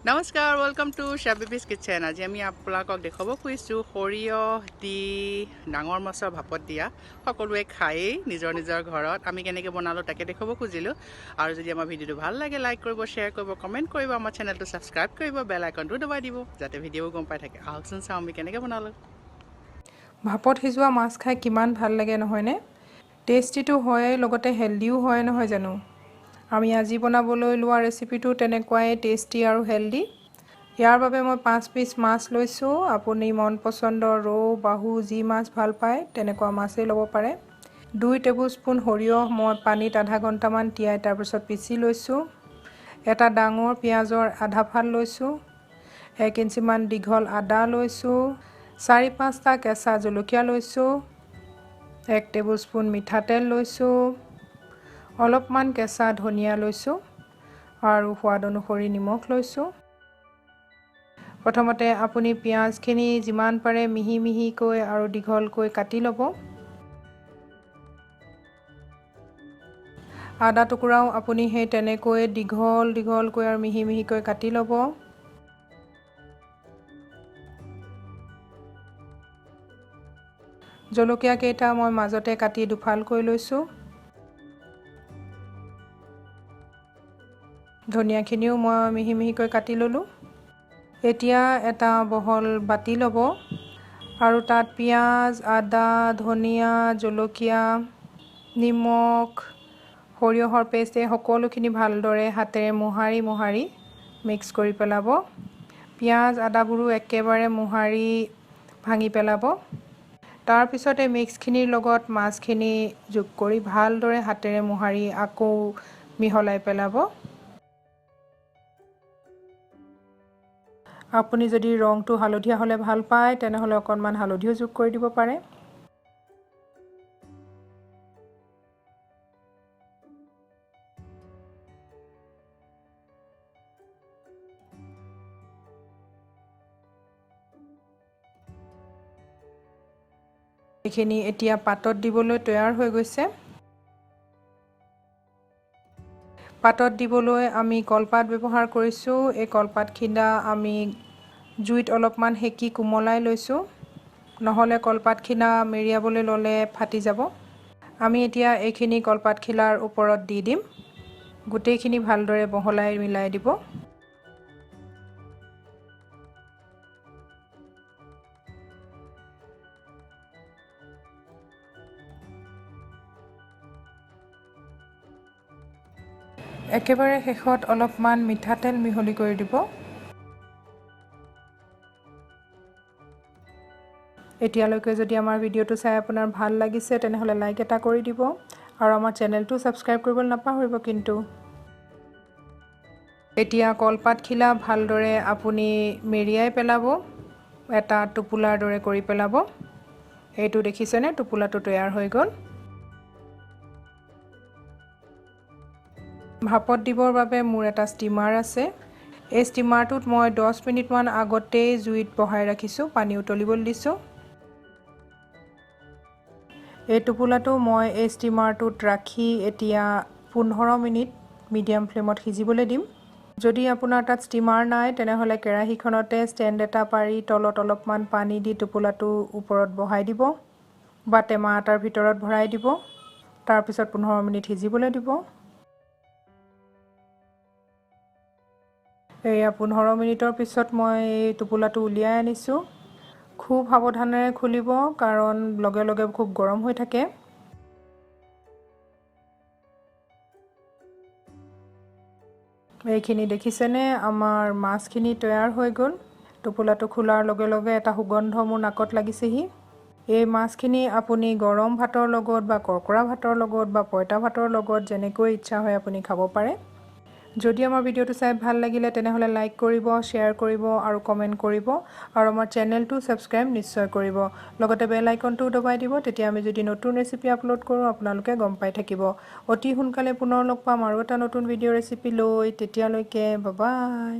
নমস্কাৰ welcome to শাবিবিস kitchen. আজি আমি আপোনালোকক দেখাব খুজিছোঁ সৰিয়হ দি ডাঙৰ মাছৰ ভাপত দিয়া সকলোৱে খায়েই নিজৰ নিজৰ ঘৰত। আমি কেনেকৈ বনালোঁ তাকে দেখাব খুজিলোঁ। আৰু যদি আমাৰ ভিডিঅ'টো ভাল লাগে লাইক কৰিব, শ্বেয়াৰ কৰিব, কমেণ্ট কৰিব, আমাৰ চেনেলটো ছাবস্ক্ৰাইব কৰিব, বেল আইকনটো দবাই দিব যাতে ভিডিঅ'ও গম পাই থাকে। আহকচোন চাওঁ আমি কেনেকৈ বনালোঁ। ভাপত সিজোৱা মাছ খাই কিমান ভাল লাগে নহয়নে? টেষ্টিটো হয়, লগতে হেল্ডিও হয় নহয় জানো? আমি আজি বনাবলৈ লোৱা ৰেচিপিটো তেনেকুৱাই টেষ্টি আৰু হেল্ডি। ইয়াৰ বাবে মই 5 পিচ মাছ লৈছোঁ। আপুনি মন পচন্দৰ ৰৌ, বাহু যি মাছ ভাল পায় তেনেকুৱা মাছেই ল'ব পাৰে। 2 টেবুলস্পুন সৰিয়হ মই পানীত আধা ঘণ্টামান তিয়াই তাৰপিছত পিচি লৈছোঁ। এটা ডাঙৰ পিঁয়াজৰ আধা ফাল লৈছোঁ। 1 ইঞ্চিমান দীঘল আদা লৈছোঁ। 4-5টা কেঁচা জলকীয়া লৈছোঁ। 1 টেবুলস্পুন মিঠাতেল লৈছোঁ। অলপমান কেঁচা ধনিয়া লৈছোঁ আৰু সোৱাদ অনুসৰি নিমখ লৈছোঁ। প্ৰথমতে আপুনি পিঁয়াজখিনি যিমান পাৰে মিহি মিহিকৈ আৰু দীঘলকৈ কাটি ল'ব। আদা টুকুৰাও আপুনি সেই তেনেকৈ দীঘলকৈ আৰু মিহি মিহিকৈ কাটি ল'ব। জলকীয়া কেইটা মই মাজতে কাটি দুফালকৈ লৈছোঁ। ধনিয়াখিনিও মই মিহি মিহিকৈ কাটি ল'লোঁ। এতিয়া এটা বহল বাতি ল'ব আৰু তাত পিঁয়াজ, আদা, ধনিয়া, জলকীয়া, নিমখ, সৰিয়হৰ পেষ্ট এই সকলোখিনি ভালদৰে হাতেৰে মোহাৰি মিক্স কৰি পেলাব। পিঁয়াজ, আদাবোৰো একেবাৰে মোহাৰি ভাঙি পেলাব। তাৰপিছত এই মিক্সখিনিৰ লগত মাছখিনি যোগ কৰি ভালদৰে হাতেৰে মোহাৰি আকৌ মিহলাই পেলাব। আপুনি যদি ৰংটো হালধীয়া হ'লে ভাল পায় তেনেহ'লে অকণমান হালধিও যোগ কৰি দিব পাৰে। এইখিনি এতিয়া পাতত দিবলৈ তৈয়াৰ হৈ গৈছে। পাতত দিবলৈ আমি কলপাত ব্যৱহাৰ কৰিছোঁ। এই কলপাতখিলা আমি জুইত অলপমান সেকি কোমলাই লৈছোঁ, নহ'লে কলপাতখিলা মেৰিয়াবলৈ ল'লে ফাটি যাব। আমি এতিয়া এইখিনি কলপাতখিলাৰ ওপৰত দি দিম। গোটেইখিনি ভালদৰে বহলাই মিলাই দিব। একেবাৰে শেষত অলপমান মিঠাতেল মিহলি কৰি দিব। এতিয়ালৈকে যদি আমাৰ ভিডিঅ'টো চাই আপোনাৰ ভাল লাগিছে তেনেহ'লে লাইক এটা কৰি দিব আৰু আমাৰ চেনেলটো ছাবস্ক্ৰাইব কৰিবলৈ নাপাহৰিব কিন্তু। এতিয়া কলপাতখিলা ভালদৰে আপুনি মেৰিয়াই পেলাব, এটা টোপোলাৰ দৰে কৰি পেলাব। এইটো দেখিছেনে, টোপোলাটো তৈয়াৰ হৈ গ'ল। ভাপত দিবৰ বাবে মোৰ এটা ষ্টিমাৰ আছে। এই ষ্টিমাৰটোত মই 10 মিনিটমান আগতেই জুইত বহাই ৰাখিছোঁ, পানী উতলিবলৈ দিছোঁ। এই টোপোলাটো মই এই ষ্টিমাৰটোত ৰাখি এতিয়া 15 মিনিট মিডিয়াম ফ্লেমত সিজিবলৈ দিম। যদি আপোনাৰ তাত ষ্টিমাৰ নাই তেনেহ'লে কেৰাহীখনতে ষ্টেণ্ড এটা পাৰি তলত অলপমান পানী দি টোপোলাটো ওপৰত বহাই দিব বা টেমা এটাৰ ভিতৰত ভৰাই দিব। তাৰপিছত 15 মিনিট সিজিবলৈ দিব। এয়া 15 মিনিটৰ পিছত মই এই টোপোলাটো উলিয়াই আনিছোঁ। খুব সাৱধানেৰে খুলিব কাৰণ লগে লগে খুব গৰম হৈ থাকে। এইখিনি দেখিছেনে, আমাৰ মাছখিনি তৈয়াৰ হৈ গ'ল। টোপোলাটো খোলাৰ লগে লগে এটা সুগন্ধ মোৰ নাকত লাগিছেহি। এই মাছখিনি আপুনি গৰম ভাতৰ লগত বা কৰ্কৰা ভাতৰ লগত বা পঁইতা ভাতৰ লগত যেনেকৈ ইচ্ছা হয় আপুনি খাব পাৰে। যদি আমাৰ ভিডিঅ'টো চাই ভাল লাগিলে তেনেহ'লে লাইক কৰিব, শ্বেয়াৰ কৰিব আৰু কমেণ্ট কৰিব আৰু আমাৰ চেনেলটো ছাবস্ক্ৰাইব নিশ্চয় কৰিব। লগতে বেল আইকনটোও দবাই দিব, তেতিয়া আমি যদি নতুন ৰেচিপি আপলোড কৰোঁ আপোনালোকে গম পাই থাকিব। অতি সোনকালে পুনৰ লগ পাম আৰু এটা নতুন ভিডিঅ' ৰেচিপি লৈ। তেতিয়ালৈকে বাই বাই।